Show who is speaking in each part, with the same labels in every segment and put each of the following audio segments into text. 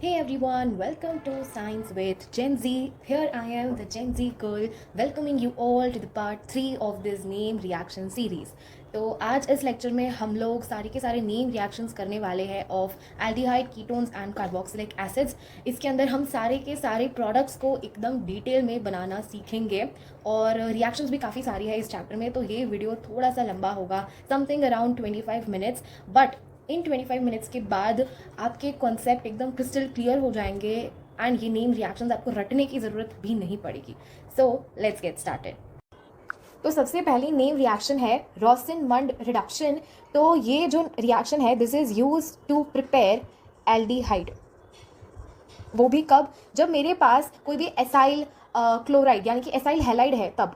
Speaker 1: Hey everyone, welcome to Science with Gen Z. Here I am, the Gen Z girl, welcoming you all to the part 3 of this name reaction series. तो आज इस lecture में हम लोग सारे के सारे नेम रिएक्शंस करने वाले हैं of aldehyde ketones and carboxylic acids. इसके अंदर हम सारे के सारे प्रोडक्ट्स को एकदम डिटेल में बनाना सीखेंगे और रिएक्शंस भी काफ़ी सारी है इस चैप्टर में. तो ये वीडियो थोड़ा सा लंबा होगा, something around 25 minutes, but in 25 minutes के बाद आपके कॉन्सेप्ट एकदम क्रिस्टल क्लियर हो जाएंगे एंड ये नेम रिएक्शंस आपको रटने की ज़रूरत भी नहीं पड़ेगी. So let's get started. तो सबसे पहली नेम रिएक्शन है रॉसिनमंड रिडक्शन. तो ये जो रिएक्शन है this is use to prepare aldehyde. वो भी कब? जब मेरे पास कोई भी एसाइल क्लोराइड यानी कि एसाइल हैलाइड है तब.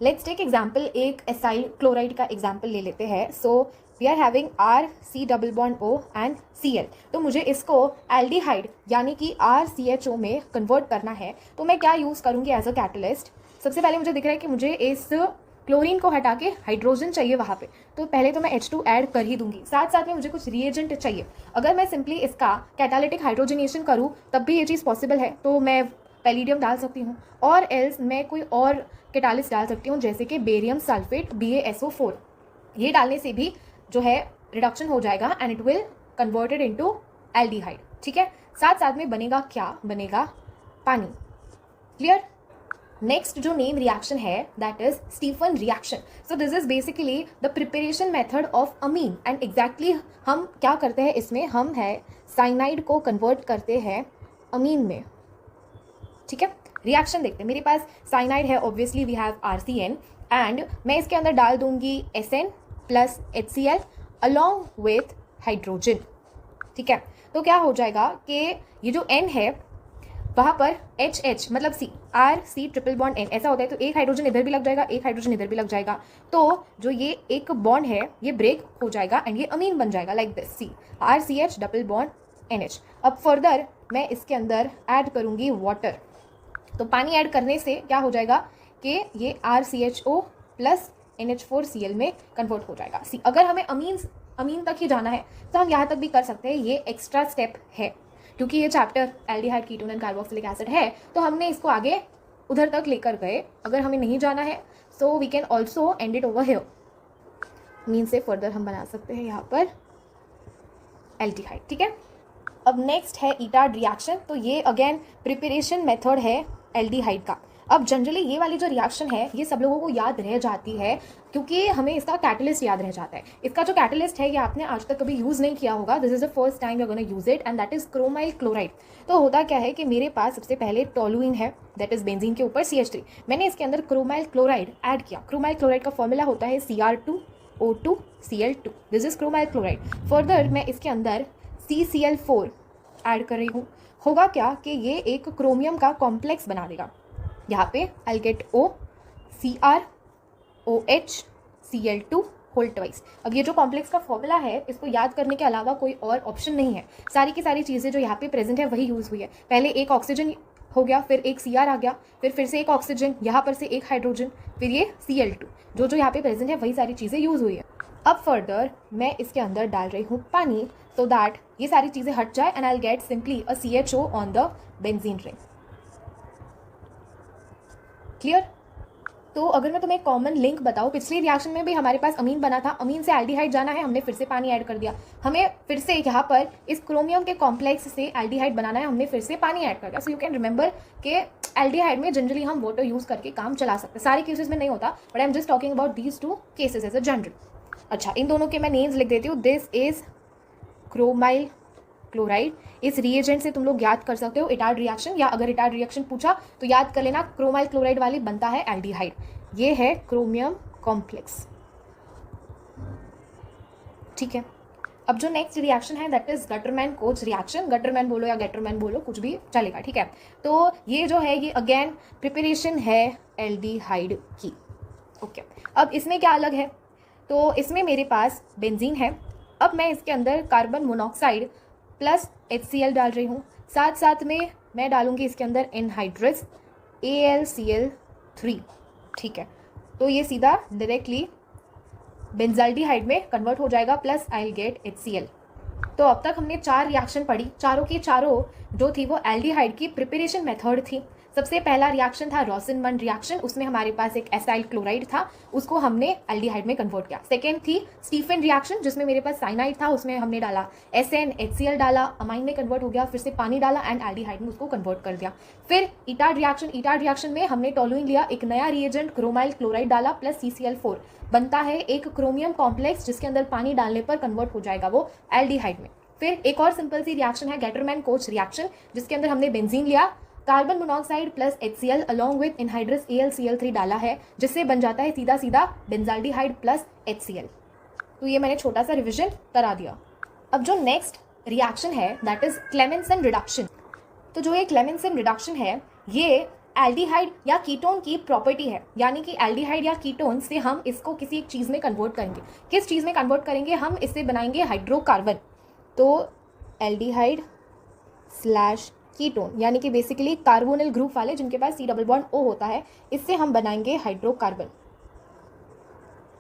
Speaker 1: लेट्स टेक एग्जाम्पल, एक एसाइल क्लोराइड का एग्जाम्पल ले लेते हैं. So we are having R(C)O and Cl. तो मुझे इसको एल्डिहाइड यानी कि RCHO में कन्वर्ट करना है. तो मैं क्या यूज़ करूँगी एज अ कैटलिस्ट? सबसे पहले मुझे दिख रहा है कि मुझे इस क्लोरीन को हटा के हाइड्रोजन चाहिए वहाँ पे. तो पहले तो मैं H2 ऐड कर ही दूंगी. साथ साथ में मुझे कुछ रिएजेंट चाहिए. अगर मैं सिंपली इसका कैटालिटिक हाइड्रोजनेशन करूँ तब भी ये चीज़ पॉसिबल है. तो मैं पैलिडियम डाल सकती हूँ और एल्स मैं कोई और कैटालिस्ट डाल सकती हूँ जैसे कि बेरियम सल्फेट BaSO4. ये डालने से भी जो है रिडक्शन हो जाएगा and it will converted into aldehyde. ठीक है, साथ साथ में बनेगा क्या? बनेगा पानी. क्लियर? नेक्स्ट जो नेम रिएक्शन है that is Stephen reaction. So this is basically the preparation method of amine and exactly हम क्या करते हैं इसमें? हम है साइनाइड को कन्वर्ट करते हैं अमीन में. ठीक है, रिएक्शन देखते हैं. मेरे पास साइनाइड है, obviously we have RCN and मैं इसके अंदर डाल दूंगी SN plus HCl along with hydrogen. ठीक है, तो क्या हो जाएगा कि ये जो N है वहाँ पर HH मतलब C, RC triple bond N ऐसा होता है. तो एक हाइड्रोजन इधर भी लग जाएगा, एक हाइड्रोजन इधर भी लग जाएगा. तो जो ये एक बॉन्ड है ये ब्रेक हो जाएगा एंड ये अमीन बन जाएगा like this, C RCH double bond NH. अब फर्दर मैं इसके अंदर ऐड करूँगी वाटर. तो पानी ऐड करने से क्या हो जाएगा कि ये RCHO प्लस NH4Cl में कन्वर्ट हो जाएगा. सी अगर हमें अमीन तक ही जाना है तो हम यहाँ तक भी कर सकते हैं. ये एक्स्ट्रा स्टेप है क्योंकि ये chapter aldehyde ketone and carboxylic acid है तो हमने इसको आगे उधर तक लेकर गए. अगर हमें नहीं जाना है so we can also end it over here. Mean से फर्दर हम बना सकते हैं यहाँ पर एल्डिहाइड. ठीक है, अब नेक्स्ट है ईटाड रिएक्शन. तो ये अगेन प्रिपरेशन मेथड है एल्डिहाइड का. अब जनरली ये वाली जो रिएक्शन है ये सब लोगों को याद रह जाती है क्योंकि हमें इसका कैटलिस्ट याद रह जाता है. इसका जो कैटलिस्ट है ये आपने आज तक कभी यूज़ नहीं किया होगा. This is the first time you are gonna use it and that is chromyl chloride. तो होता क्या है कि मेरे पास सबसे पहले टोलुइन है दैट इज बेंजीन के ऊपर CH3. मैंने इसके अंदर क्रोमाइल क्लोराइड ऐड किया. क्रोमाइल क्लोराइड का फॉर्मूला होता है Cr2O2Cl2. This is chromyl chloride. Further मैं इसके अंदर CCl4 ऐड कर रही हूँ. होगा क्या कि ये एक क्रोमियम का कॉम्प्लेक्स बना देगा. यहाँ पे I'll get O CrOH Cl2 whole twice. अब ये जो कॉम्प्लेक्स का फॉर्मूला है इसको याद करने के अलावा कोई और ऑप्शन नहीं है. सारी की सारी चीज़ें जो यहाँ पे प्रेजेंट है वही यूज़ हुई है. पहले एक ऑक्सीजन हो गया, फिर एक Cr आ गया, फिर से एक ऑक्सीजन, यहाँ पर से एक हाइड्रोजन, फिर ये Cl2. जो यहाँ पे प्रेजेंट है वही सारी चीज़ें यूज़ हुई है. अब फर्दर मैं इसके अंदर डाल रही हूँ पानी सो दैट ये सारी चीज़ें हट जाए and I'll get simply a CHO on the benzene ring. Clear? तो अगर मैं तुम्हें कॉमन लिंक बताऊँ, पिछली रिएक्शन में भी हमारे पास अमीन बना था. अमीन से एल्डिहाइड जाना है, हमने फिर से पानी ऐड कर दिया. हमें फिर से यहाँ पर इस क्रोमियम के कॉम्प्लेक्स से एल्डिहाइड बनाना है, हमने फिर से पानी ऐड कर दिया. सो यू कैन रिमेंबर कि एल्डिहाइड में जनरली हम वाटर यूज़ करके काम चला सकते हैं. सारे केसेस में नहीं होता but I am just talking about these two cases as a general. अच्छा, इन दोनों के मैं नेम्स लिख देती हूँ. This is chromyl chloride. इस रिएजेंट से तुम लोग याद कर सकते हो इटाड रिएक्शन, या अगर इटाड रिएक्शन पूछा तो याद कर लेना क्रोमाइल क्लोराइड वाली बनता है एल्डिहाइड. ये है क्रोमियम कॉम्प्लेक्स. ठीक है, अब जो नेक्स्ट रिएक्शन है that is Gattermann coach reaction. Gattermann बोलो या गेटरमैन बोलो, कुछ भी चलेगा. ठीक है, तो ये जो है ये अगेन प्रिपरेशन है एल्डिहाइड की. ओके, अब इसमें क्या अलग है? तो इसमें मेरे पास बेंजीन है. अब मैं इसके अंदर कार्बन मोनोऑक्साइड प्लस HCl डाल रही हूँ. साथ साथ में मैं डालूंगी इसके अंदर एनहाइड्रस AlCl3. ठीक है, तो ये सीधा डायरेक्टली बेंजाल्डिहाइड में कन्वर्ट हो जाएगा प्लस I'll get HCl. तो अब तक हमने 4 रिएक्शन पढ़ी, चारों की चारों जो थी वो एल्डिहाइड की प्रिपरेशन मेथड थी। सबसे पहला रिएक्शन था रॉसिनमन रिएक्शन, उसमें हमारे पास एक एसाइल क्लोराइड था, उसको हमने एल्डिहाइड में कन्वर्ट किया। सेकेंड थी स्टीफन रिएक्शन, जिसमें मेरे पास साइनाइड था, उसमें हमने डाला SN HCl डाला, अमाइन में कन्वर्ट हो गया, फिर से पानी डाला एंड एल्डिहाइड में उसको कन्वर्ट कर दिया। फिर इटाड रिएक्शन में हमने टोलुइन लिया, एक नया रिएजेंट क्रोमाइल क्लोराइड डाला प्लस CCl4, बनता है एक क्रोमियम कॉम्प्लेक्स जिसके अंदर पानी डालने पर कन्वर्ट हो जाएगा वो एल्डिहाइड में। फिर एक और सिंपल सी रिएक्शन है गैटरमैन कोच रिएक्शन, जिसके अंदर हमने बेंजीन लिया, carbon monoxide plus HCl along with anhydrous AlCl3 डाला है, जिससे बन जाता है सीधा सीधा बेंजाल्डिहाइड प्लस HCl। तो ये मैंने छोटा सा रिविजन करा दिया। अब जो नेक्स्ट रिएक्शन है दैट इज क्लेमेंसन रिडक्शन। तो जो ये क्लेमेंसन रिडक्शन है ये एल्डिहाइड या कीटोन की प्रॉपर्टी है, यानी कि एल्डिहाइड या कीटोन से हम इसको किसी एक चीज़ में कन्वर्ट करेंगे। किस चीज़ में कन्वर्ट करेंगे? हम इससे बनाएंगे हाइड्रोकार्बन। तो एल्डिहाइड स्लैश कीटोन, यानी कि बेसिकली कार्बोनिल ग्रुप वाले जिनके पास C डबल बॉन्ड O होता है, इससे हम बनाएंगे हाइड्रोकार्बन।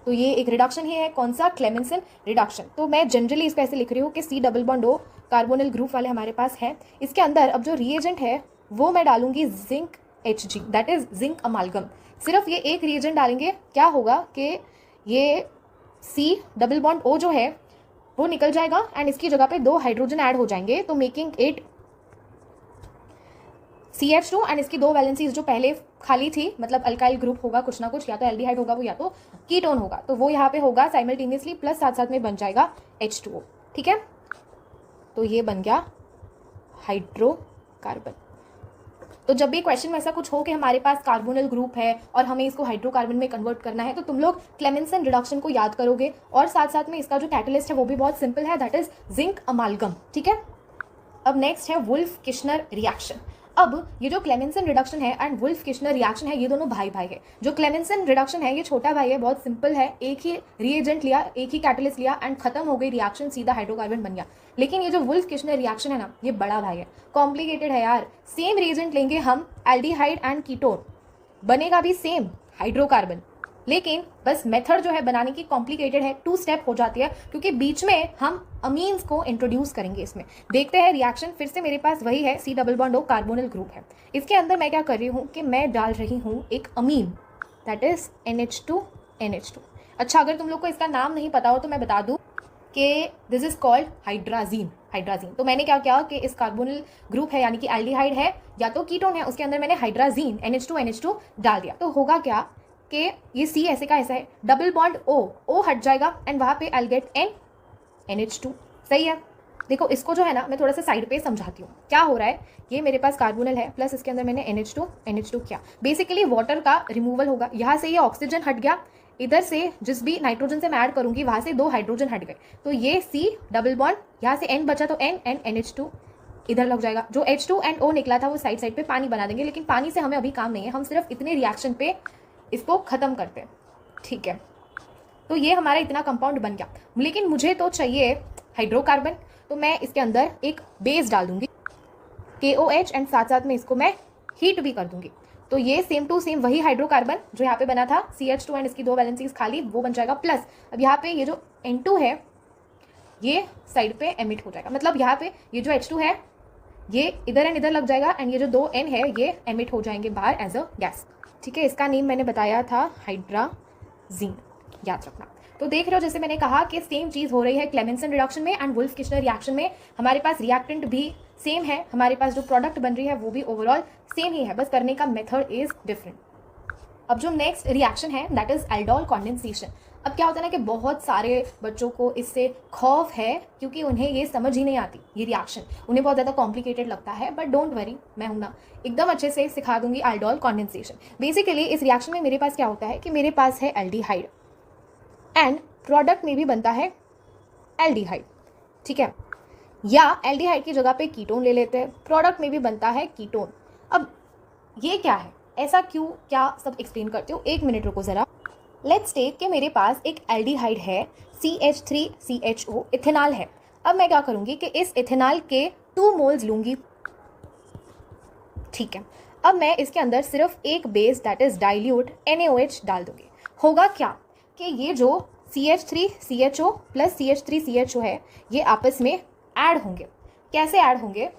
Speaker 1: तो ये एक रिडक्शन ही है, कौन सा? Clemmensen reduction. तो मैं जनरली इसको ऐसे लिख रही हूँ कि C double bond O carbonyl group वाले हमारे पास है। इसके अंदर अब जो रिएजेंट है वो मैं डालूंगी zinc Hg, that is zinc अमालगम। सिर्फ ये एक रिएजेंट डालेंगे, क्या होगा कि ये C डबल बॉन्ड O जो है वो निकल जाएगा एंड इसकी जगह पे 2 हाइड्रोजन ऐड हो जाएंगे, तो मेकिंग इट CH2 एंड इसकी 2 वैलेंसीज जो पहले खाली थी, मतलब अल्काइल ग्रुप होगा कुछ ना कुछ, या तो एल्डिहाइड होगा वो या तो कीटोन होगा, तो वो यहाँ पे होगा साइमल्टेनियसली प्लस साथ साथ में बन जाएगा H2O। ठीक है, तो ये बन गया हाइड्रोकार्बन। तो जब भी क्वेश्चन में ऐसा कुछ हो कि हमारे पास कार्बोनिल ग्रुप है और हमें इसको हाइड्रोकार्बन में कन्वर्ट करना है, तो तुम लोग क्लेमेंसन रिडक्शन को याद करोगे, और साथ साथ में इसका जो कैटलिस्ट है वो भी बहुत सिंपल है, दैट इज जिंक अमालगम। ठीक है, अब नेक्स्ट है वुल्फ किश्नर रिएक्शन। अब ये जो क्लेमेंसन रिडक्शन है एंड वुल्फ किश्नर रिएक्शन है, ये दोनों भाई भाई है। जो क्लेमेंसन रिडक्शन है ये छोटा भाई है, बहुत सिंपल है, एक ही रिएजेंट लिया, एक ही कैटलिस्ट लिया एंड खत्म हो गई रिएक्शन, सीधा हाइड्रोकार्बन बन गया। लेकिन ये जो वुल्फ किश्नर रिएक्शन है ना, ये बड़ा भाई है, कॉम्प्लिकेटेड है यार। सेम रिएजेंट लेंगे हम, एल्डिहाइड एंड कीटोन, बनेगा भी सेम हाइड्रोकार्बन, लेकिन बस मेथड जो है बनाने की कॉम्प्लिकेटेड है, 2 स्टेप हो जाती है, क्योंकि बीच में हम अमीन्स को इंट्रोड्यूस करेंगे इसमें। देखते हैं रिएक्शन, फिर से मेरे पास वही है, C double bond O carbonyl group है। इसके अंदर मैं क्या कर रही हूँ कि मैं डाल रही हूँ एक अमीन, दैट इज NH2NH2। अच्छा, अगर तुम लोग को इसका नाम नहीं पता हो तो मैं बता दूँ कि दिस इज कॉल्ड हाइड्राजीन। तो मैंने क्या किया कि इस कार्बोनिल ग्रुप है, यानी कि एल्डिहाइड है या तो कीटोन है, उसके अंदर मैंने हाइड्राजीन NH2NH2 डाल दिया। तो होगा क्या कि ये C ऐसे का ऐसा है, डबल बॉन्ड O हट जाएगा एंड वहाँ पे आई गेट NH2। सही है, देखो इसको जो है ना मैं थोड़ा सा साइड पे समझाती हूँ क्या हो रहा है। ये मेरे पास कार्बोनिल है प्लस इसके अंदर मैंने NH2 किया, बेसिकली वाटर का रिमूवल होगा। यहाँ से ये ऑक्सीजन हट गया, इधर से जिस भी नाइट्रोजन से मैं ऐड करूंगी वहाँ से 2 हाइड्रोजन हट गए, तो ये C डबल बॉन्ड, यहाँ से N बचा तो N एंड NH2 इधर लग जाएगा। जो H2 एंड O निकला था वो साइड साइड पे पानी बना देंगे, लेकिन पानी से हमें अभी काम नहीं है, हम सिर्फ इतने रिएक्शन पे इसको खत्म करते हैं। ठीक है, तो ये हमारा इतना कंपाउंड बन गया, लेकिन मुझे तो चाहिए हाइड्रोकार्बन, तो मैं इसके अंदर एक बेस डाल दूंगी KOH एंड साथ साथ में इसको मैं हीट भी कर दूंगी। तो ये सेम टू सेम वही हाइड्रोकार्बन जो यहाँ पे बना था, CH2 एंड इसकी 2 वैलेंसीज खाली, वो बन जाएगा प्लस। अब यहाँ पे ये जो N2 है ये साइड पे एमिट हो जाएगा, मतलब यहाँ पे ये जो H2 है ये इधर एंड इधर लग जाएगा एंड ये जो 2 N है ये एमिट हो जाएंगे बाहर एज अ गैस। ठीक है, इसका नेम मैंने बताया था हाइड्राजीन, याद रखना। तो देख रहे हो जैसे मैंने कहा कि सेम चीज़ हो रही है क्लेमेंसन रिडक्शन में एंड वुल्फ किश्नर रिएक्शन में। हमारे पास रिएक्टेंट भी सेम है, हमारे पास जो प्रोडक्ट बन रही है वो भी ओवरऑल सेम ही है, बस करने का मेथड इज डिफरेंट। अब जो नेक्स्ट रिएक्शन है दैट इज एल्डोल कॉन्डेंसेशन। अब क्या होता है ना कि बहुत सारे बच्चों को इससे खौफ है, क्योंकि उन्हें ये समझ ही नहीं आती, ये रिएक्शन उन्हें बहुत ज़्यादा कॉम्प्लिकेटेड लगता है, बट डोंट वरी, मैं हूं ना, एकदम अच्छे से सिखा दूंगी एल्डोल कॉन्डेंसेशन। बेसिकली इस रिएक्शन में मेरे पास क्या होता है कि मेरे पास है एल्डिहाइड एंड प्रोडक्ट में भी बनता है एल्डिहाइड। ठीक है, या एल्डिहाइड की जगह पे कीटोन ले लेते हैं, प्रोडक्ट में भी बनता है कीटोन। अब ये क्या है, ऐसा क्यों, क्या सब एक्सप्लेन करते हो, 1 मिनट रुको ज़रा। लेट्स टेक कि मेरे पास एक एल्डिहाइड है, CH3CHO इथेनॉल है। अब मैं क्या करूँगी कि इस इथेनॉल के 2 मोल्स लूँगी। ठीक है, अब मैं इसके अंदर सिर्फ एक base that is dilute NaOH डाल दूँगी। होगा क्या कि ये जो CH3CHO प्लस CH3CHO है ये आपस में ऐड होंगे। कैसे ऐड होंगे,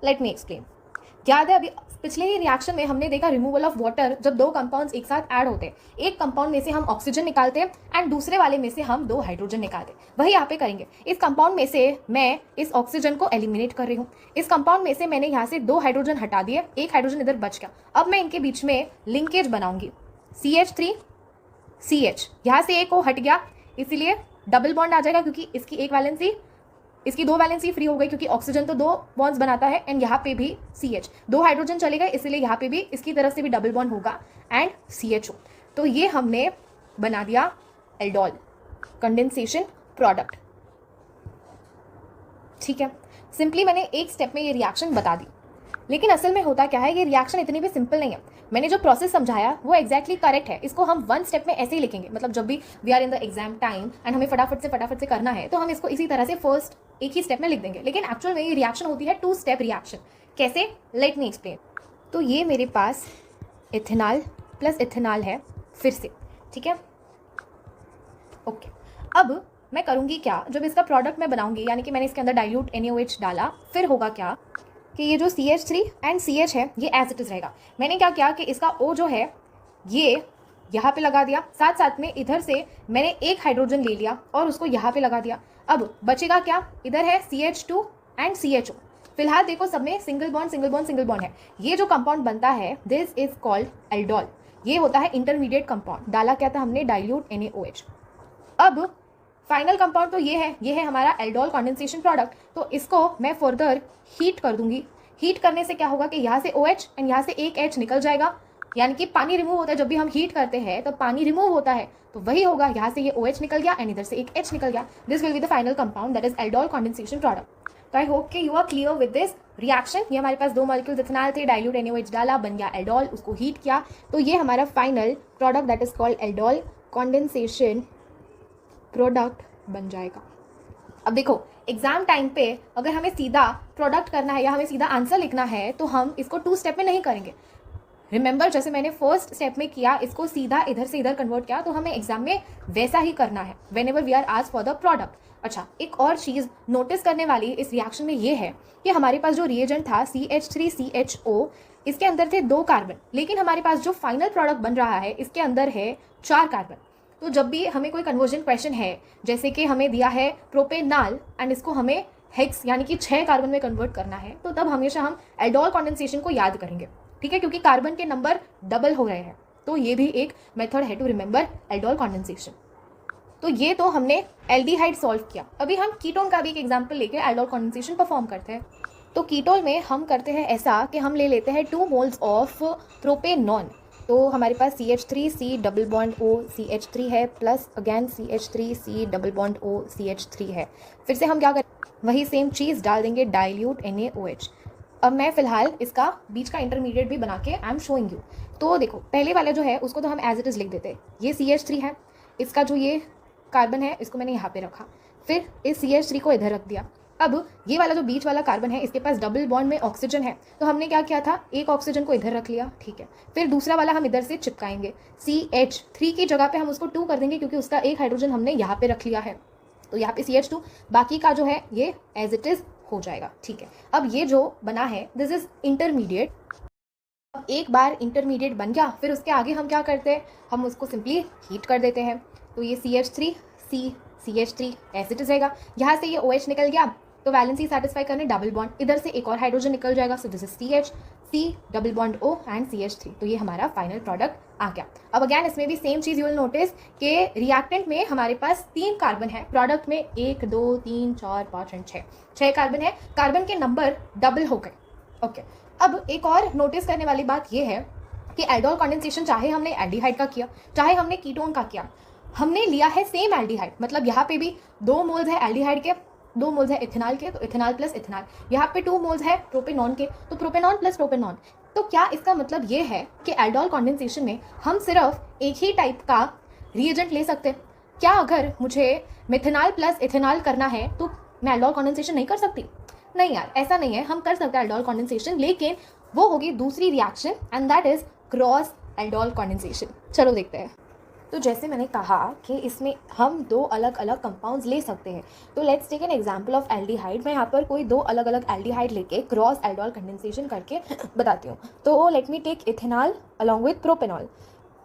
Speaker 1: लेट मी एक्सप्लेन। याद है अभी पिछले ही रिएक्शन में हमने देखा रिमूवल ऑफ वाटर, जब दो कंपाउंड्स एक साथ ऐड होते हैं, एक कंपाउंड में से हम ऑक्सीजन निकालते हैं एंड दूसरे वाले में से हम 2 हाइड्रोजन निकालते हैं। वही यहाँ पे करेंगे। इस कंपाउंड में से मैं इस ऑक्सीजन को एलिमिनेट कर रही हूँ। इस कंपाउंड में से मैंने यहाँ से 2 हाइड्रोजन हटा दिए, एक हाइड्रोजन इधर बच गया। अब मैं इनके बीच में लिंकेज बनाऊंगी, CH3 CH, यहाँ से एक ओ हट गया इसीलिए डबल बॉन्ड आ जाएगा, क्योंकि इसकी एक वैलेंसी, इसकी 2 वैलेंसी फ्री हो गई, क्योंकि ऑक्सीजन तो 2 बॉन्ड्स बनाता है एंड यहाँ पे भी CH, 2 हाइड्रोजन चले गए, इसलिए यहाँ पे भी इसकी तरफ से भी डबल बॉन्ड होगा एंड CHO। तो ये हमने बना दिया एल्डोल कंडेंसेशन प्रोडक्ट। ठीक है, सिंपली मैंने एक स्टेप में ये रिएक्शन बता दी, लेकिन असल में होता क्या है, ये रिएक्शन इतनी भी सिंपल नहीं है। मैंने जो प्रोसेस समझाया वो एक्जैक्टली करेक्ट है, इसको हम 1 स्टेप में ऐसे ही लिखेंगे। मतलब जब भी we are in the exam time and हमें फटाफट से करना है, तो हम इसको इसी तरह से फर्स्ट एक ही स्टेप में लिख देंगे। लेकिन एक्चुअल में ये रिएक्शन होती है 2 स्टेप रिएक्शन। कैसे, लेट मी एक्सप्लेन। तो ये मेरे पास इथेनॉल प्लस इथेनॉल है फिर से, ठीक है, ओके। अब मैं करूँगी क्या, जब इसका प्रोडक्ट मैं बनाऊंगी, यानी कि मैंने इसके अंदर डाइल्यूट NaOH डाला, फिर होगा क्या कि ये जो CH3 एंड CH है ये एज इट इज़ रहेगा। मैंने क्या किया कि इसका O जो है ये यहाँ पे लगा दिया, साथ साथ में इधर से मैंने एक हाइड्रोजन ले लिया और उसको यहाँ पे लगा दिया। अब बचेगा क्या, इधर है CH2 एंड CHO। फिलहाल देखो सब में सिंगल बॉन्ड है। ये जो कंपाउंड बनता है दिस इज कॉल्ड एल्डोल। ये होता है इंटरमीडिएट कंपाउंड। डाला क्या था हमने, डाइल्यूट NaOH। अब फाइनल कंपाउंड तो ये है हमारा एल्डोल कंडेंसेशन प्रोडक्ट। तो इसको मैं फर्दर हीट कर दूंगी। हीट करने से क्या होगा कि यहाँ से OH एंड यहाँ से एक H निकल जाएगा, यानी कि पानी रिमूव होता है। जब भी हम हीट करते हैं तो पानी रिमूव होता है, तो वही होगा, यहाँ से ये OH निकल गया एंड इधर से एक H निकल गया। This will be the final compound that is aldol condensation product. तो आई होप कि you are clear with this reaction. ये हमारे पास 2 मॉलिक्यूल्स इथेनॉल थे, डाइल्यूट NaOH डाला, बन गया एल्डोल, उसको हीट किया, तो ये हमारा final product that is called aldol condensation product बन जाएगा। अब देखो एग्जाम टाइम पे अगर हमें सीधा प्रोडक्ट करना है या हमें सीधा आंसर लिखना है, तो हम इसको 2 स्टेप में नहीं करेंगे। रिमेंबर, जैसे मैंने फर्स्ट स्टेप में किया, इसको सीधा इधर से इधर कन्वर्ट किया, तो हमें एग्जाम में वैसा ही करना है whenever we are asked for the product. अच्छा, एक और चीज़ नोटिस करने वाली इस रिएक्शन में ये है कि हमारे पास जो रिएजेंट था CH3CHO, इसके अंदर थे 2 कार्बन, लेकिन हमारे पास जो फाइनल प्रोडक्ट बन रहा है इसके अंदर है 4 कार्बन। तो जब भी हमें कोई कन्वर्जन क्वेश्चन है, जैसे कि हमें दिया है प्रोपेनॉल एंड इसको हमें हेक्स यानी कि 6 कार्बन में कन्वर्ट करना है, तो तब हमेशा हम एल्डोल कंडेंसेशन को याद करेंगे, ठीक है, क्योंकि कार्बन के नंबर डबल हो रहे हैं। तो ये भी एक मेथड है टू रिमेंबर एल्डोल कंडेंसेशन। तो ये तो हमने एल्डिहाइड सॉल्व किया। अभी हम कीटोन का भी एक एग्जाम्पल लेके एल्डोल कंडेंसेशन परफॉर्म करते हैं। तो कीटोन में हम करते हैं ऐसा कि हम ले लेते हैं 2 मोल्स ऑफ प्रोपेनॉन। तो हमारे पास CH3C double bond O CH3 है, plus again CH3C double bond O CH3 है। फिर से हम क्या करें, वही सेम चीज़ डाल देंगे, डाइल्यूट NaOH। अब मैं फिलहाल इसका बीच का इंटरमीडिएट भी बना के आई एम शोइंग यू। तो देखो पहले वाला जो है उसको तो हम एज इट इज़ लिख देते हैं, ये CH3 है, इसका जो ये कार्बन है इसको मैंने यहाँ पे रखा, फिर इस CH3 को इधर रख दिया। अब ये वाला जो बीच वाला कार्बन है इसके पास डबल बॉन्ड में ऑक्सीजन है, तो हमने क्या किया था, एक ऑक्सीजन को इधर रख लिया, ठीक है। फिर दूसरा वाला हम इधर से चिपकाएंगे, CH3 की जगह पे हम उसको 2 कर देंगे, क्योंकि उसका एक हाइड्रोजन हमने यहाँ पे रख लिया है, तो यहाँ पे CH2, बाकी का जो है ये एज इट इज़ हो जाएगा, ठीक है। अब ये जो बना है दिस इज इंटरमीडिएट। अब एक बार इंटरमीडिएट बन गया, फिर उसके आगे हम क्या करते हैं, हम उसको सिंपली हीट कर देते हैं। तो ये CH3 एज इट इज रहेगा, यहाँ से ये OH निकल गया, तो वैलेंसी सेटिस्फाई करने डबल बॉन्ड, इधर से एक और हाइड्रोजन निकल जाएगा, सो this is CH double bond O and CH3। तो ये हमारा फाइनल प्रोडक्ट आ गया। अब अगैन इसमें भी same cheese you will notice कि रिएक्टेंट में हमारे पास 3 कार्बन है, प्रोडक्ट में 1 2 3 4 5 एंड 6 कार्बन है, कार्बन के नंबर डबल हो गए, ओके। अब एक और नोटिस करने वाली बात यह है कि एल्डोल कंडेंसेशन चाहे हमने एल्डिहाइड का किया चाहे हमने कीटोन का किया, हमने लिया है सेम एल्डिहाइड। मतलब यहाँ पे भी 2 मोल्स है एल्डिहाइड के, 2 मोल्स है इथेनॉल के, तो इथेनॉल प्लस इथेनॉल। यहाँ पे 2 मोल्स है प्रोपेनॉन के, तो प्रोपेनॉन प्लस प्रोपेनॉन। तो क्या इसका मतलब ये है कि एल्डोल कंडेंसेशन में हम सिर्फ एक ही टाइप का रिएजेंट ले सकते हैं? क्या अगर मुझे मेथेनॉल प्लस इथेनॉल करना है तो मैं एल्डोल कंडेंसेशन नहीं कर सकती? नहीं यार, ऐसा नहीं है, हम कर सकते हैं एल्डोल कंडेंसेशन, लेकिन वो होगी दूसरी reaction and that is cross aldol condensation. चलो देखते हैं। तो जैसे मैंने कहा कि इसमें हम दो अलग अलग कंपाउंड्स ले सकते हैं। तो let's take an example of aldehyde. मैं यहाँ पर कोई दो अलग अलग एल्डिहाइड लेके क्रॉस एल्डोल कंडेंसेशन करके बताती हूँ। तो let me take ethanol along with propanol.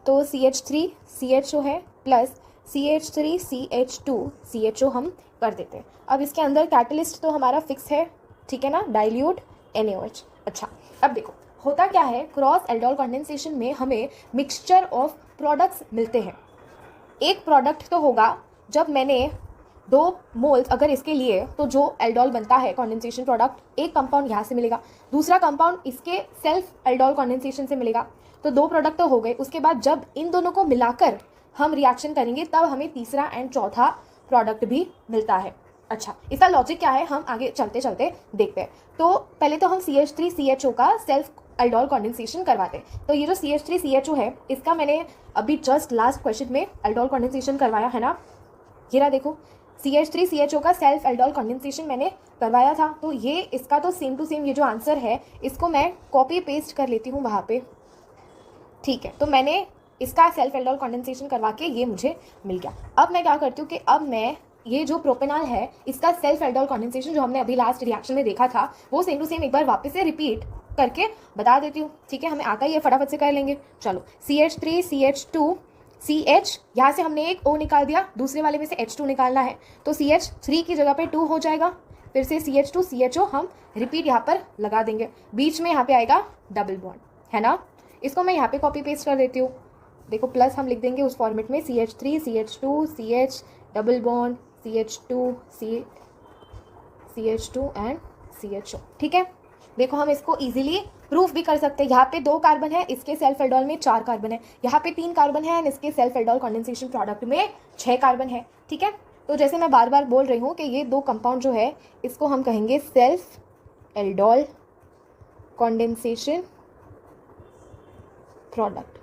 Speaker 1: तो CH3CHO है प्लस CH3CH2CHO हम कर देते हैं। अब इसके अंदर कैटलिस्ट तो हमारा फिक्स है, ठीक है ना, डाइल्यूट NaOH। अच्छा, अब देखो होता क्या है, क्रॉस एल्डोल कंडेंसेशन में हमें मिक्सचर ऑफ प्रोडक्ट्स मिलते हैं। एक प्रोडक्ट तो होगा जब मैंने 2 मोल्स अगर इसके लिए, तो जो एल्डोल बनता है कंडेंसेशन प्रोडक्ट, एक कंपाउंड यहाँ से मिलेगा, दूसरा कंपाउंड इसके सेल्फ एल्डोल कंडेंसेशन से मिलेगा। तो 2 प्रोडक्ट तो हो गए। उसके बाद जब इन दोनों को मिलाकर हम रिएक्शन करेंगे तब हमें तीसरा एंड चौथा प्रोडक्ट भी मिलता है। अच्छा, इसका लॉजिक क्या है हम आगे चलते चलते देखते हैं। तो पहले तो हम CH3CHO का सेल्फ एल्डोल कंडेंसेशन करवाते हैं। तो ये जो CH3CHO है इसका मैंने अभी जस्ट लास्ट क्वेश्चन में एल्डोल कंडेंसेशन करवाया है ना, ये रहा देखो, CH3CHO का सेल्फ एल्डोल कंडेंसेशन मैंने करवाया था। तो ये इसका तो सेम टू सेम ये जो आंसर है इसको मैं कॉपी पेस्ट कर लेती हूँ वहाँ पे, ठीक है। तो मैंने इसका सेल्फ एल्डोल कंडेंसेशन करवा के ये मुझे मिल गया। अब मैं क्या करती हूँ कि अब मैं ये जो प्रोपेनॉल है इसका सेल्फ एल्डोल कंडेंसेशन जो हमने अभी लास्ट रिएक्शन में देखा था वो सेम टू सेम एक बार वापस से रिपीट करके बता देती हूँ, ठीक है। हमें आता ही है, फटाफट से कर लेंगे। चलो, CH3CH2CH, यहाँ से हमने एक O निकाल दिया, दूसरे वाले में से H2 निकालना है। तो CH3 की जगह पे 2 हो जाएगा, फिर से CH2CHO हम रिपीट यहाँ पर लगा देंगे, बीच में यहाँ पे आएगा डबल बॉन्ड, है ना। इसको मैं यहाँ पे कॉपी पेस्ट कर देती हूँ। देखो प्लस हम लिख देंगे उस फॉर्मेट में, CH3CH2 CH double bond CH2 CH2 and CHO, ठीक है। देखो हम इसको इजीली प्रूफ भी कर सकते हैं। यहाँ पे 2 कार्बन है, इसके सेल्फ एल्डोल में 4 कार्बन है, यहाँ पे 3 कार्बन है एंड इसके सेल्फ एल्डोल कंडेंसेशन प्रोडक्ट में 6 कार्बन है, ठीक है। तो जैसे मैं बार बार बोल रही हूँ कि ये 2 कंपाउंड जो है इसको हम कहेंगे सेल्फ एल्डोल कंडेंसेशन प्रोडक्ट।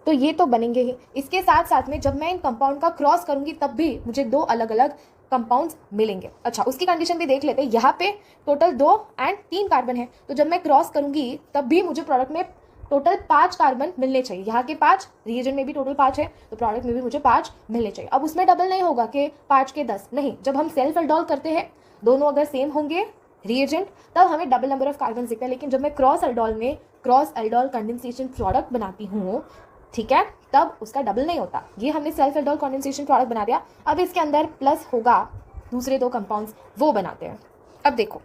Speaker 1: तो ये तो बनेंगे ही। इसके साथ साथ में जब मैं इन कंपाउंड का क्रॉस करूंगी तब भी मुझे 2 अलग अलग कंपाउंड्स मिलेंगे। अच्छा, उसकी कंडीशन भी देख लेते हैं। यहाँ पे टोटल 2 एंड 3 कार्बन है, तो जब मैं क्रॉस करूंगी तब भी मुझे प्रोडक्ट में टोटल 5 कार्बन मिलने चाहिए। यहाँ के 5, रिएजेंट में भी टोटल 5 है, तो प्रोडक्ट में भी मुझे 5 मिलने चाहिए। अब उसमें डबल नहीं होगा कि 5 के 10, नहीं। जब हम सेल्फ एल्डोल करते हैं दोनों अगर सेम होंगे रिएजेंट तब हमें डबल नंबर ऑफ कार्बन दिखता है, लेकिन जब मैं क्रॉस एल्डोल में क्रॉस एल्डोल कंडेंसेशन प्रोडक्ट बनाती हूँ, ठीक है, तब उसका डबल नहीं होता। ये हमने सेल्फ एल्डोल कंडेंसेशन प्रोडक्ट बना दिया। अब इसके अंदर प्लस होगा दूसरे 2 कंपाउंड्स, वो बनाते हैं। अब देखो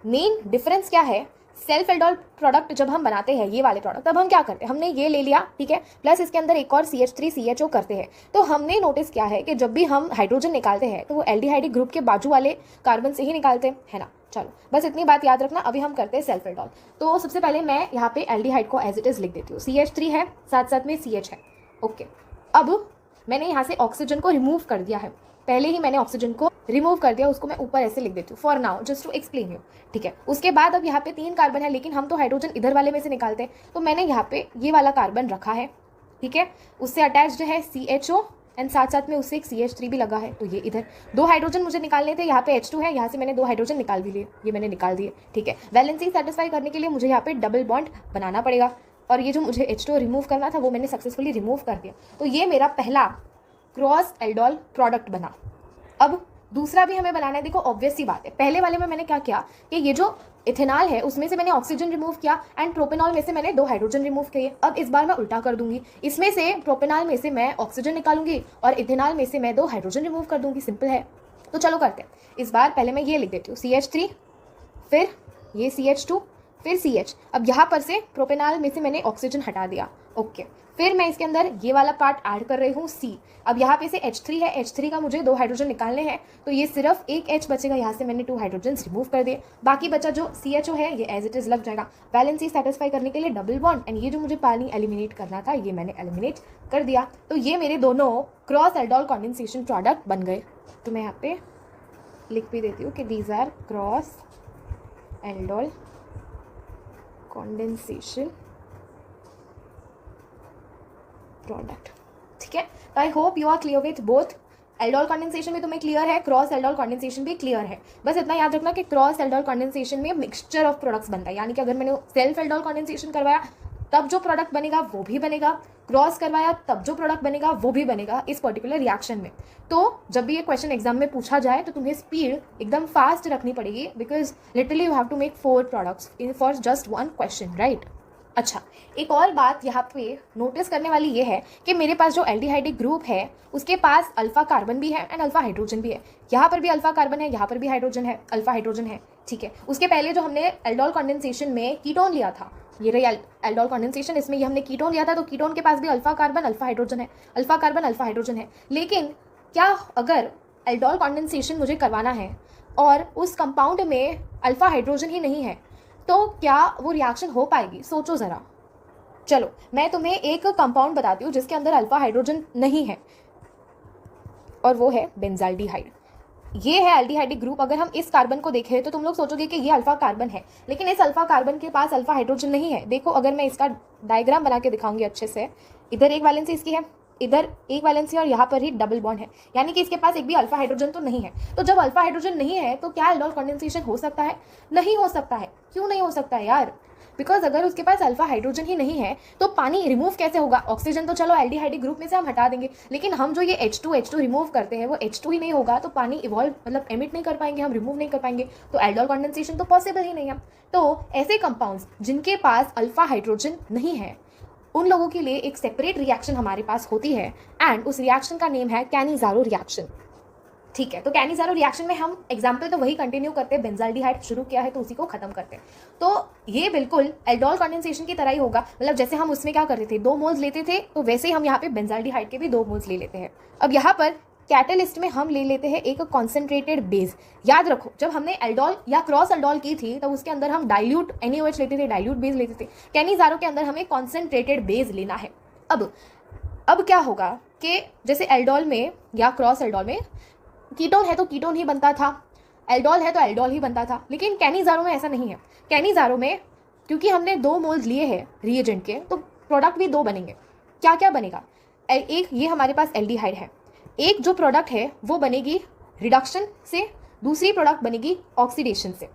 Speaker 1: मेन डिफरेंस क्या है, सेल्फ एल्डोल प्रोडक्ट जब हम बनाते हैं ये वाले प्रोडक्ट तब हम क्या करते हैं, हमने ये ले लिया, ठीक है, प्लस इसके अंदर एक और CH3CHO करते हैं। तो हमने नोटिस किया है कि जब भी हम हाइड्रोजन निकालते हैं तो वो एल्डिहाइड ग्रुप के बाजू वाले कार्बन से ही निकालते हैं, है ना। चलो बस इतनी बात याद रखना। अभी हम करते हैं सेल्फ एल्डोल। तो सबसे पहले मैं यहाँ पे एल्डिहाइड को एज इट इज लिख देती हूँ। CH3 है, साथ साथ में CH है, ओके। अब मैंने यहाँ से ऑक्सीजन को रिमूव कर दिया है, पहले ही मैंने ऑक्सीजन को रिमूव कर दिया, उसको मैं ऊपर ऐसे लिख देती हूँ for now, just to explain you, ठीक है। उसके बाद अब यहाँ पे 3 कार्बन है, लेकिन हम तो हाइड्रोजन इधर वाले में से निकालते हैं, तो मैंने यहाँ पे ये वाला कार्बन रखा है, ठीक है। उससे अटैच्ड है CHO एंड साथ साथ में उससे एक CH3 भी लगा है। तो ये इधर 2 हाइड्रोजन मुझे निकालने थे, यहाँ पे H2 है, यहाँ से मैंने 2 हाइड्रोजन निकाल भी लिए, ये मैंने निकाल दिए, ठीक है। वैलेंसी सेटिस्फाई करने के लिए मुझे यहाँ पे डबल बॉन्ड बनाना पड़ेगा, और ये जो मुझे H2 रिमूव करना था वो मैंने सक्सेसफुली रिमूव कर दिया। तो ये मेरा पहला क्रॉस एल्डोल प्रोडक्ट बना। अब दूसरा भी हमें बनाना है। देखो ऑब्वियस सी बात है, पहले वाले में मैंने क्या किया कि ये जो इथेनॉल है उसमें से मैंने ऑक्सीजन रिमूव किया एंड प्रोपेनॉल में से मैंने 2 हाइड्रोजन रिमूव किए। अब इस बार मैं उल्टा कर दूंगी, इसमें से प्रोपेनॉल में से मैं ऑक्सीजन निकालूंगी और इथेनॉल में से मैं 2 हाइड्रोजन रिमूव कर दूंगी, सिंपल है। तो चलो करते हैं। इस बार पहले मैं ये लिख देती हूँ CH3, फिर ये CH2, फिर CH। अब यहाँ पर से प्रोपेनॉल में से मैंने ऑक्सीजन हटा दिया, ओके। फिर मैं इसके अंदर ये वाला पार्ट ऐड कर रही हूँ C। अब यहाँ पे से H3 है, H3 का मुझे 2 हाइड्रोजन निकालने हैं, तो ये सिर्फ एक H बचेगा, यहाँ से मैंने 2 हाइड्रोजन रिमूव कर दिए। बाकी बचा जो CHO है ये एज इट इज लग जाएगा। वैलेंसी सेटिस्फाई करने के लिए डबल बॉन्ड एंड ये जो मुझे पानी एलिमिनेट करना था ये मैंने एलिमिनेट कर दिया। तो ये मेरे दोनों क्रॉस एल्डोल कंडेंसेशन प्रोडक्ट बन गए। तो मैं यहाँ पे लिख भी देती हूँ कि these are cross aldol condensation product, ठीक है। तो I hope you are clear with both. Aldol condensation भी तुम्हें क्लियर है, क्रॉस एल्डोल कंडेंसेशन भी क्लियर है। बस इतना याद रखना कि क्रॉस एल्डोल कंडेंसेशन में मिक्सचर ऑफ प्रोडक्ट्स बनता है, यानी कि अगर मैंने सेल्फ एल्डोल कंडेंसेशन करवाया तब जो प्रोडक्ट बनेगा वो भी बनेगा, क्रॉस करवाया तब जो प्रोडक्ट बनेगा वो भी बनेगा इस पर्टिकुलर रिएक्शन में। तो जब भी ये क्वेश्चन एग्जाम में पूछा जाए तो तुम्हें स्पीड एकदम फास्ट रखनी पड़ेगी, because literally you have to make 4 products in for just 1 question, right. अच्छा, एक और बात यहाँ पे नोटिस करने वाली ये है कि मेरे पास जो एल्डिहाइडिक ग्रुप है उसके पास अल्फा कार्बन भी है एंड अल्फा हाइड्रोजन भी है। यहाँ पर भी अल्फा कार्बन है, यहाँ पर भी हाइड्रोजन है, अल्फा हाइड्रोजन है, ठीक है। उसके पहले जो हमने एल्डोल कंडेंसेशन में कीटोन लिया था, ये रही एल्डोल कंडेंसेशन, इसमें ये हमने कीटोन लिया था, तो कीटोन के पास भी अल्फा कार्बन अल्फा हाइड्रोजन है, अल्फा कार्बन अल्फा हाइड्रोजन है। लेकिन क्या अगर एल्डोल कंडेंसेशन मुझे करवाना है और उस कंपाउंड में अल्फा हाइड्रोजन ही नहीं है तो क्या वो रिएक्शन हो पाएगी? सोचो ज़रा। चलो मैं तुम्हें एक कंपाउंड बताती हूँ जिसके अंदर अल्फा हाइड्रोजन नहीं है, और वो है बेंजाल्डिहाइड। ये है एल्डिहाइडिक ग्रुप। अगर हम इस कार्बन को देखें तो तुम लोग सोचोगे कि ये अल्फा कार्बन है, लेकिन इस अल्फा कार्बन के पास अल्फा हाइड्रोजन नहीं है। देखो, अगर मैं इसका डायग्राम बना के दिखाऊंगी अच्छे से, इधर एक वैलेंसी इसकी है, इधर एक वैलेंसी, और यहाँ पर ही डबल बॉन्ड है, यानी कि इसके पास एक भी अल्फा हाइड्रोजन तो नहीं है। तो जब अल्फा हाइड्रोजन नहीं है तो क्या एल्डोल कंडेंसेशन हो सकता है? नहीं हो सकता है। क्यों नहीं हो सकता है यार? बिकॉज अगर उसके पास अल्फा हाइड्रोजन ही नहीं है तो पानी रिमूव कैसे होगा? ऑक्सीजन तो चलो एल्डिहाइडिक ग्रुप में से हम हटा देंगे, लेकिन हम जो ये H2 रिमूव करते हैं वो H2 ही नहीं होगा, तो पानी इवॉल्व मतलब एमिट नहीं कर पाएंगे, हम रिमूव नहीं कर पाएंगे, तो एल्डोल कंडेंसेशन तो पॉसिबल ही नहीं है। तो ऐसे कंपाउंड्स जिनके पास अल्फा हाइड्रोजन नहीं है उन लोगों के लिए एक सेपरेट रिएक्शन हमारे पास होती है, एंड उस रिएक्शन का नेम है कैनिज़ारो रिएक्शन, ठीक है। तो कैनिज़ारो रिएक्शन में हम एग्जाम्पल तो वही कंटिन्यू करते हैं, बेंजाल्डिहाइड शुरू किया है तो उसी को खत्म करते हैं। तो ये बिल्कुल एल्डोल कंडेंसेशन की तरह ही होगा, मतलब जैसे हम उसमें क्या करते थे, 2 मोल्स लेते थे, तो वैसे ही हम यहाँ पे बेंजाल्डिहाइड के भी 2 मोल्स ले लेते हैं। अब यहाँ पर कैटलिस्ट में हम ले लेते हैं एक कॉन्सेंट्रेटेड बेस। याद रखो, जब हमने एल्डोल या क्रॉस एल्डोल की थी तब उसके अंदर हम डाइल्यूट NaOH लेते थे, डाइल्यूट बेस लेते थे। कैनिज़ारो के अंदर हमें कॉन्सेंट्रेटेड बेस लेना है। अब क्या होगा कि जैसे एल्डोल में या क्रॉस एल्डोल में कीटोन है तो कीटोन ही बनता था, एल्डोल है तो एल्डोल ही बनता था, लेकिन कैनिज़ारो में ऐसा नहीं है। कैनिज़ारो में क्योंकि हमने 2 मोल्स लिए हैं रिएजेंट के, तो प्रोडक्ट भी 2 बनेंगे। क्या क्या बनेगा? एक ये हमारे पास एल्डिहाइड है, एक जो प्रोडक्ट है वो बनेगी रिडक्शन से, दूसरी प्रोडक्ट बनेगी ऑक्सीडेशन से।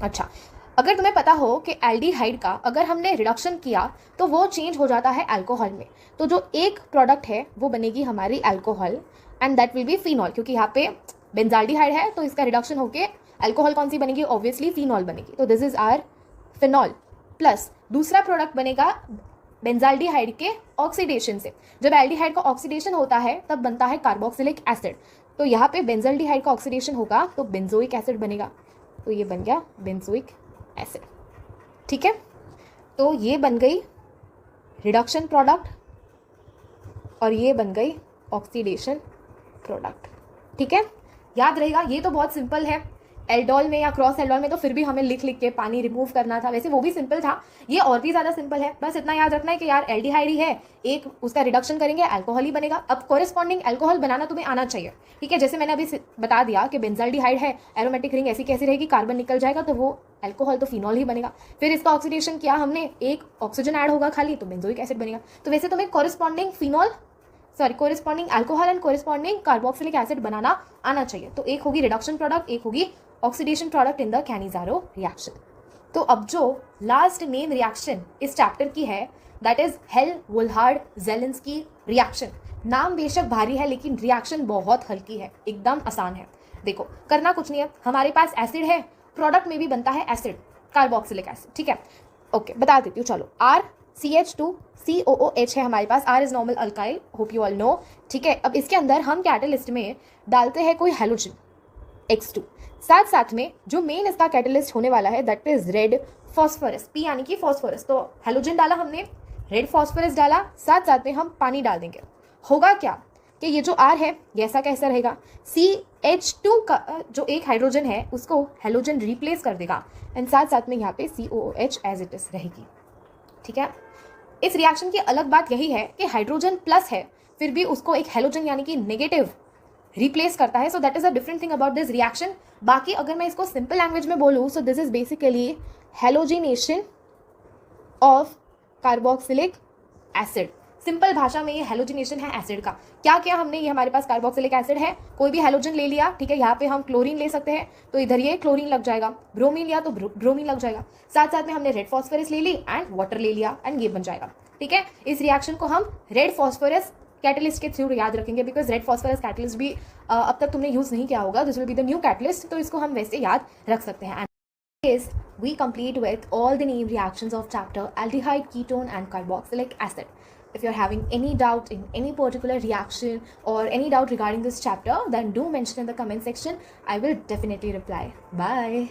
Speaker 1: अच्छा, अगर तुम्हें पता हो कि एल्डिहाइड का अगर हमने रिडक्शन किया तो वो चेंज हो जाता है अल्कोहल में, तो जो एक प्रोडक्ट है वो बनेगी हमारी alcohol, and that will be phenol, क्योंकि यहाँ पे बेंजाल्डिहाइड है तो इसका रिडक्शन होके अल्कोहल कौन सी बनेगी? ऑब्वियसली फिनॉल बनेगी, तो this is our phenol. Plus दूसरा प्रोडक्ट बनेगा बेंजाल्डिहाइड के ऑक्सीडेशन से। जब एल्डिहाइड का ऑक्सीडेशन होता है तब बनता है कार्बोक्सिलिक एसिड, तो यहाँ पे बेंजाल्डिहाइड का ऑक्सीडेशन होगा तो बेंजोइक एसिड बनेगा, तो ये बन गया बेंजोइक एसिड, ठीक है। तो ये बन गई रिडक्शन प्रोडक्ट और ये बन गई ऑक्सीडेशन प्रोडक्ट, ठीक है। याद रहेगा, ये तो बहुत सिंपल है। एल्डोल में या क्रॉस एल्डोल में तो फिर भी हमें लिख लिख के पानी रिमूव करना था, वैसे वो भी सिंपल था, ये और भी ज़्यादा सिंपल है। बस इतना याद रखना है कि यार एल्डिहाइड ही है, एक उसका रिडक्शन करेंगे अल्कोहल ही बनेगा। अब कोरिस्पॉन्डिंग अल्कोहल बनाना तुम्हें आना चाहिए, ठीक है। जैसे मैंने अभी बता दिया कि बेंजाल्डिहाइड है, एरोमेटिक रिंग ऐसी कैसी रहेगी, कार्बन निकल जाएगा तो वो अल्कोहल तो फिनॉल ही बनेगा। फिर इसका ऑक्सीडेशन किया हमने, एक ऑक्सीजन ऐड होगा खाली तो बेंजोइक एसिड बनेगा। तो वैसे तुम्हें corresponding alcohol and corresponding carboxylic acid बनाना आना चाहिए। तो एक होगी रिडक्शन प्रोडक्ट, एक होगी oxidation product in the Cannizzaro reaction. तो अब जो लास्ट मेन रिएक्शन इस चैप्टर की है दैट इज हेल-वोल्हार्ड-ज़ेलेंस्की रिएक्शन। नाम बेशक भारी है लेकिन रिएक्शन बहुत हल्की है, एकदम आसान है। देखो, करना कुछ नहीं है, हमारे पास एसिड है, प्रोडक्ट में भी बनता है एसिड, कार्बोक्सिलिक एसिड, ठीक है। ओके, बता देती हूँ, चलो। RCH2COOH है हमारे पास, R is normal alkyl, hope you all know, ठीक है। अब इसके अंदर हम कैटलिस्ट में डालते हैं कोई हेलोजन X2, साथ साथ में जो मेन इसका कैटलिस्ट होने वाला है that is red phosphorus, P यानी कि फॉस्फोरस। तो हेलोजन डाला हमने, रेड फॉस्फोरस डाला, साथ साथ में हम पानी डाल देंगे। होगा क्या कि ये जो R है ये ऐसा कैसा रहेगा, CH2 का जो एक हाइड्रोजन है उसको हेलोजन रिप्लेस कर देगा, एंड साथ साथ में यहाँ पे COOH एज इट इज रहेगी, ठीक है। इस रिएक्शन की अलग बात यही है कि हाइड्रोजन प्लस है फिर भी उसको एक हेलोजन यानी कि नेगेटिव रिप्लेस करता है, so that is a different thing about this reaction. बाकी अगर मैं इसको सिंपल लैंग्वेज में बोलूँ सो this is basically halogenation of carboxylic acid. Simple भाषा में ये हेलोजिनेशन है एसिड का। क्या क्या हमने, ये हमारे पास कार्बोक्सिलिक एसिड है, कोई भी हेलोजन ले लिया, ठीक है, यहाँ पे हम क्लोरीन ले सकते हैं तो इधर ये क्लोरीन लग जाएगा, ब्रोमीन लिया तो ब्रोमीन लग जाएगा, साथ साथ में हमने रेड फॉस्फोरस ले ली एंड वाटर ले लिया एंड ये बन जाएगा। ठीक है, इस रिएक्शन को हम रेड फॉस्फोरस कैटलिस्ट के थ्रू याद रखेंगे, बिकॉज रेड फॉस्फोरस कैटलिस्ट भी अब तक तुमने यूज नहीं किया होगा, this will be the new catalyst, तो इसको हम वैसे याद रख सकते हैं। Is we complete with all the name reactions of chapter aldehyde, ketone and carboxylic acid. If you're having any doubt in any particular reaction or any doubt regarding this chapter, then do mention in the comment section. I will definitely reply. Bye.